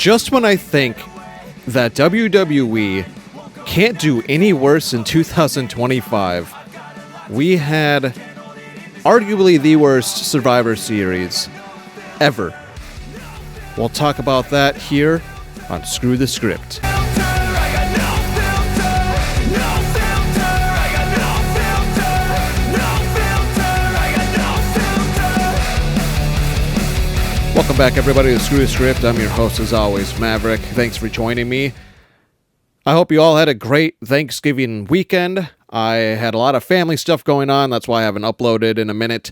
Just when I think that WWE can't do any worse in 2025, we had arguably the worst Survivor Series ever. We'll talk about that here on Screw the Script. Welcome back, everybody, to Screw the Script. I'm your host, as always, Maverick. Thanks for joining me. I hope you all had a great Thanksgiving weekend. I had a lot of family stuff going on. That's why I haven't uploaded in a minute.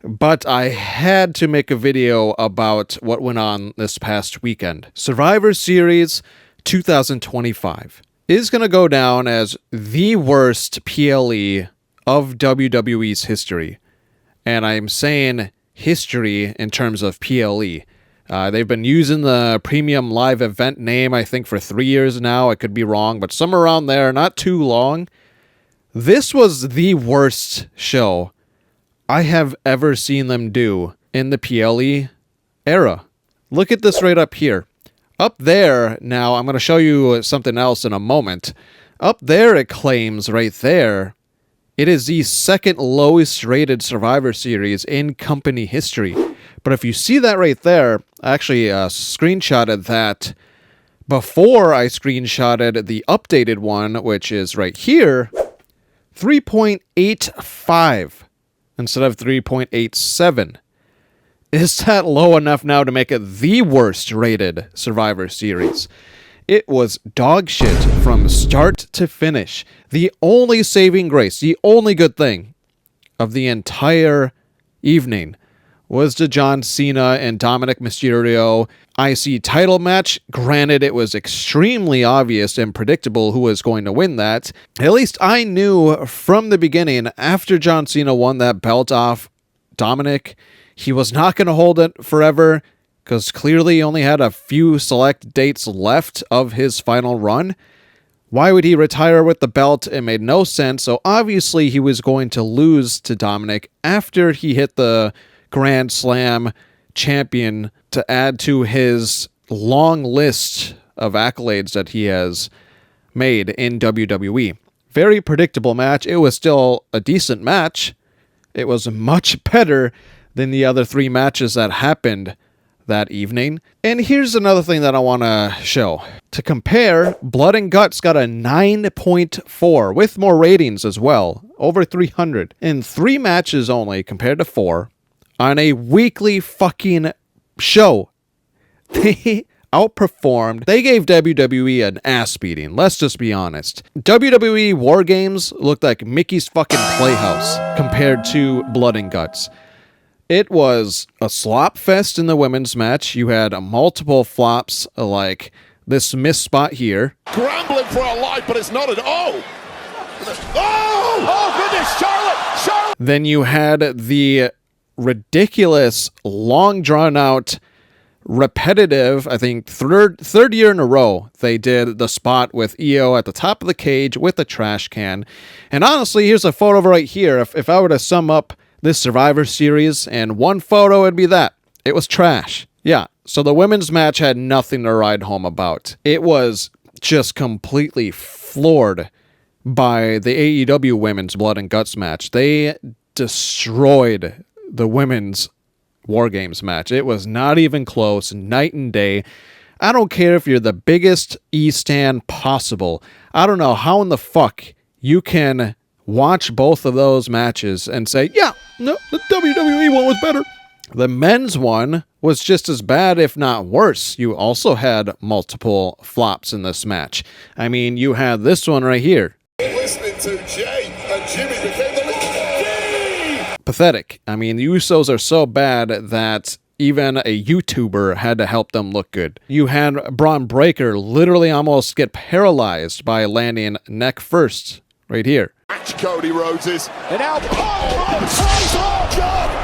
But I had to make a video about what went on this past weekend. Survivor Series 2025 is going to go down as the worst PLE of WWE's history. And I'm saying history in terms of PLE. They've been using the premium live event name, I think, for 3 years now. I could be wrong, but somewhere around there, not too long. This was the worst show I have ever seen them do in the PLE era. Look at this right up here. Up there, now, I'm going to show you something else in a moment. Up there, it claims right there, it is the second lowest rated Survivor Series in company history. But if you see that right there, I actually screenshotted that before I screenshotted the updated one, which is right here, 3.85 instead of 3.87. Is that low enough now to make it the worst rated Survivor Series? It was dog shit from start to finish. The only saving grace, the only good thing of the entire evening was the John Cena and Dominic Mysterio IC title match. Granted, it was extremely obvious and predictable who was going to win that. At least I knew from the beginning, after John Cena won that belt off Dominic, he was not going to hold it forever, because clearly he only had a few select dates left of his final run. Why would he retire with the belt? It made no sense. So obviously he was going to lose to Dominic after he hit the Grand Slam champion to add to his long list of accolades that he has made in WWE. Very predictable match. It was still a decent match. It was much better than the other three matches that happened that evening. And here's another thing that I want to show. To compare, Blood and Guts got a 9.4 with more ratings as well, over 300 in 3 matches only compared to 4 on a weekly fucking show. They outperformed. They gave WWE an ass beating. Let's just be honest. WWE War Games looked like Mickey's fucking Playhouse compared to Blood and Guts. It was a slop fest in the women's match. You had multiple flops, like this missed spot here. Scrambling for a life, but it's not at all. Oh goodness, Charlotte! Then you had the ridiculous, long drawn out, repetitive, I think third year in a row, they did the spot with Io at the top of the cage with the trash can. And honestly, here's a photo right here. If I were to sum up this Survivor Series and one photo, it'd be that. It was trash. Yeah, so the women's match had nothing to ride home about. It was just completely floored by the AEW Women's Blood and Guts match. They destroyed the women's War Games match. It was not even close, night and day. I don't care if you're the biggest E-stan possible. I don't know how in the fuck you can watch both of those matches and say, yeah, no, the WWE one was better. The men's one was just as bad, if not worse. You also had multiple flops in this match. I mean, you had this one right here. Listening to Jay and Jimmy became the leader. Pathetic. I mean, the Usos are so bad that even a YouTuber had to help them look good. You had Braun Breaker literally almost get paralyzed by landing neck first right here. Match Cody Rhodes. And now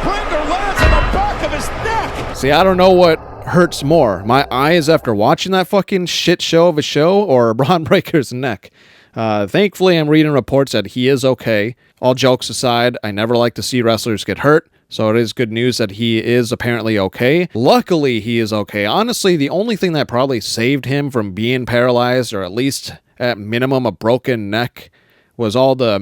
Bringer lands on the back of his neck. See, I don't know what hurts more, my eyes after watching that fucking shit show of a show, or Braun Breaker's neck. Thankfully, I'm reading reports that he is okay. All jokes aside, I never like to see wrestlers get hurt, So it is good news that he is apparently okay. Luckily, he is okay. Honestly, the only thing that probably saved him from being paralyzed, or at least at minimum a broken neck, was all the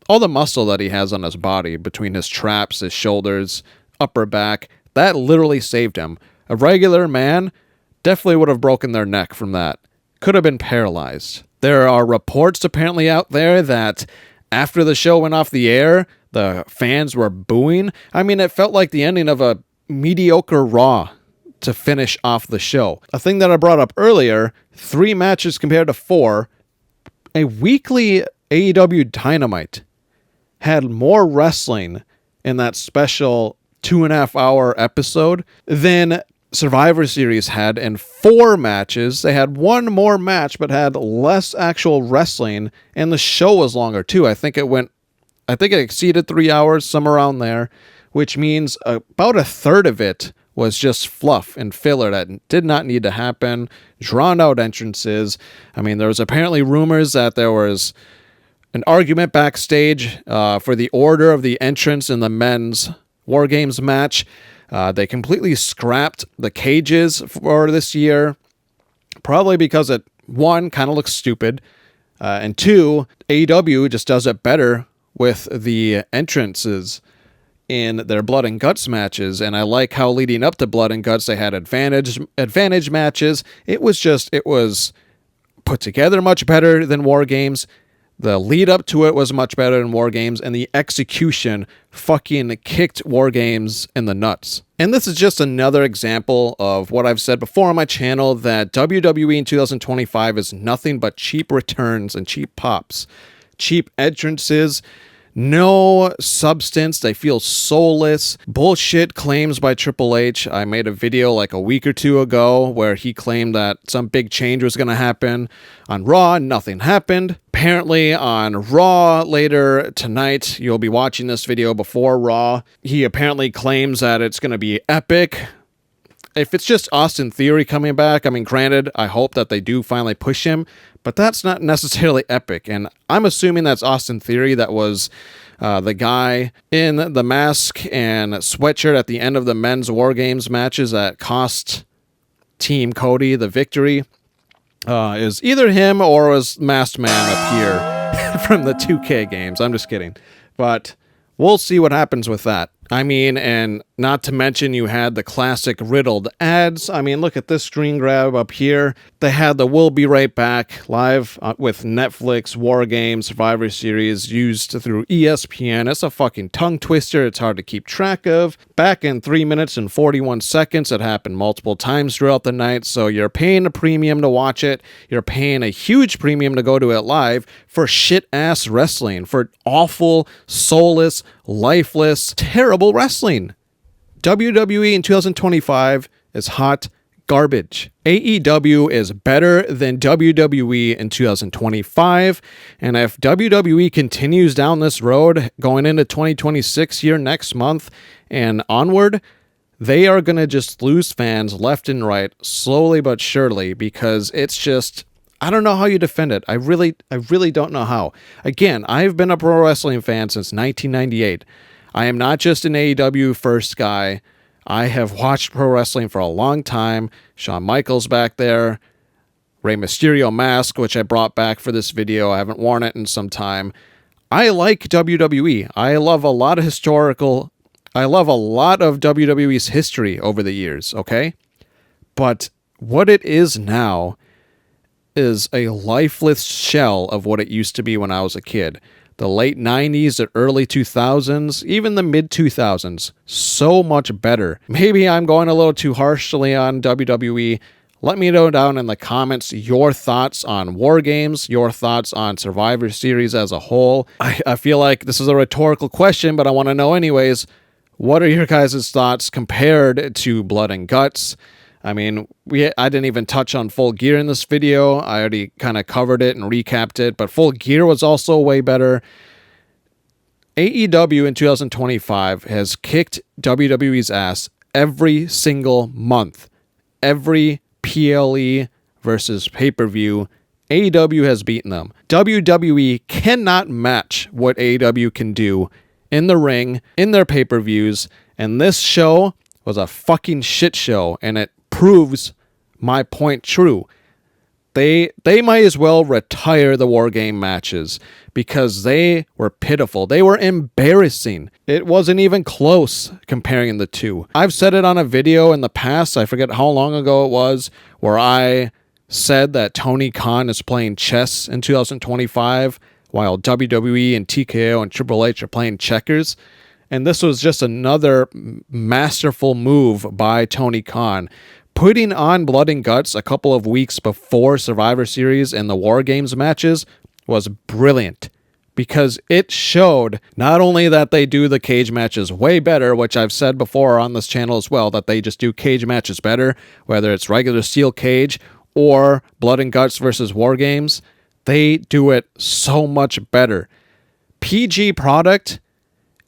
muscle that he has on his body between his traps, his shoulders, upper back. That literally saved him. A regular man definitely would have broken their neck from that. Could have been paralyzed. There are reports apparently out there that after the show went off the air, the fans were booing. I mean, it felt like the ending of a mediocre Raw to finish off the show. A thing that I brought up earlier, 3 matches compared to 4. A weekly AEW Dynamite had more wrestling in that special 2.5-hour episode than Survivor Series had in 4 matches. They had one more match, but had less actual wrestling, and the show was longer too. I think it exceeded 3 hours, somewhere around there, which means about a third of it was just fluff and filler that did not need to happen. Drawn out entrances. I mean, there was apparently rumors that there was an argument backstage for the order of the entrance in the men's War Games match. They completely scrapped the cages for this year, probably because it, 1, kind of looks stupid, and 2, AEW just does it better with the entrances in their Blood and Guts matches, and I like how leading up to Blood and Guts they had advantage matches. It was put together much better than War Games. The lead up to it was much better than War Games, and the execution fucking kicked War Games in the nuts. And this is just another example of what I've said before on my channel, that WWE in 2025 is nothing but cheap returns and cheap pops. Cheap entrances, no substance, they feel soulless. Bullshit claims by Triple H. I made a video like a week or 2 ago where he claimed that some big change was going to happen on Raw. Nothing happened. Apparently on Raw later tonight, you'll be watching this video before Raw, he apparently claims that it's going to be epic. If it's just Austin Theory coming back, I mean, granted, I hope that they do finally push him, but that's not necessarily epic. And I'm assuming that's Austin Theory. That was the guy in the mask and sweatshirt at the end of the men's War Games matches that cost Team Cody the victory. Is either him or was Masked Man up here from the 2K games. I'm just kidding. But we'll see what happens with that. I mean, and not to mention you had the classic riddled ads. I mean, look at this screen grab up here. They had the We'll Be Right Back live with Netflix, War Games, Survivor Series used through ESPN. It's a fucking tongue twister. It's hard to keep track of. Back in 3 minutes and 41 seconds. It happened multiple times throughout the night. So you're paying a premium to watch it. You're paying a huge premium to go to it live for shit-ass wrestling. For awful, soulless, lifeless, terrible wrestling. WWE in 2025 is hot garbage. AEW is better than WWE in 2025, and if WWE continues down this road going into 2026 here next month and onward, they are going to just lose fans left and right, slowly but surely, because it's just, I don't know how you defend it. I really don't know how. Again, I've been a pro wrestling fan since 1998. I am not just an AEW first guy. I have watched pro wrestling for a long time. Shawn Michaels back there. Rey Mysterio mask, which I brought back for this video. I haven't worn it in some time. I like WWE. I love a lot of WWE's history over the years, okay? But what it is now is a lifeless shell of what it used to be when I was a kid. The late 90s, the early 2000s, even the mid 2000s, so much better. Maybe I'm going a little too harshly on WWE. Let me know down in the comments your thoughts on War Games, your thoughts on Survivor Series as a whole. I feel like this is a rhetorical question, but I want to know anyways, what are your guys' thoughts compared to Blood and Guts? I mean, I didn't even touch on Full Gear in this video. I already kind of covered it and recapped it, but Full Gear was also way better. AEW in 2025 has kicked WWE's ass every single month. Every PLE versus pay-per-view, AEW has beaten them. WWE cannot match what AEW can do in the ring, in their pay-per-views, and this show was a fucking shit show, and it proves my point true. They might as well retire the War Game matches because they were pitiful. They were embarrassing. It wasn't even close comparing the two. I've said it on a video in the past, I forget how long ago it was, where I said that Tony Khan is playing chess in 2025 while WWE and TKO and Triple H are playing checkers. And this was just another masterful move by Tony Khan. Putting on Blood and Guts a couple of weeks before Survivor Series and the War Games matches was brilliant because it showed not only that they do the cage matches way better, which I've said before on this channel as well, that they just do cage matches better, whether it's regular steel cage or Blood and Guts versus War Games, they do it so much better. PG product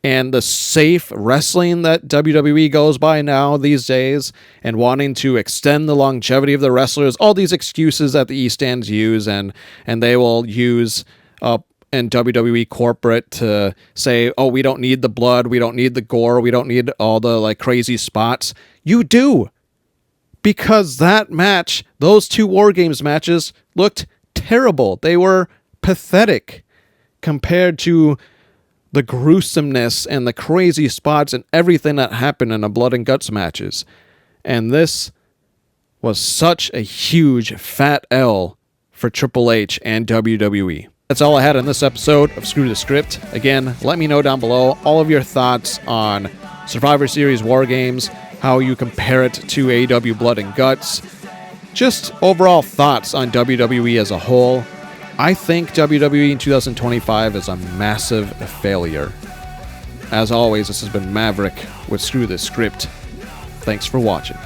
and the safe wrestling that WWE goes by now these days, and wanting to extend the longevity of the wrestlers, all these excuses that the East Ends use, and they will use in WWE corporate to say, oh, we don't need the blood, we don't need the gore, we don't need all the like crazy spots. You do. Because that match, those two War Games matches looked terrible. They were pathetic compared to the gruesomeness and the crazy spots and everything that happened in the Blood and Guts matches. And this was such a huge fat L for Triple H and WWE. That's all I had in this episode of Screw the Script. Again, let me know down below all of your thoughts on Survivor Series War Games, how you compare it to AEW Blood and Guts, just overall thoughts on WWE as a whole. I think WWE in 2025 is a massive failure. As always, this has been Maverick with Screw the Script. Thanks for watching.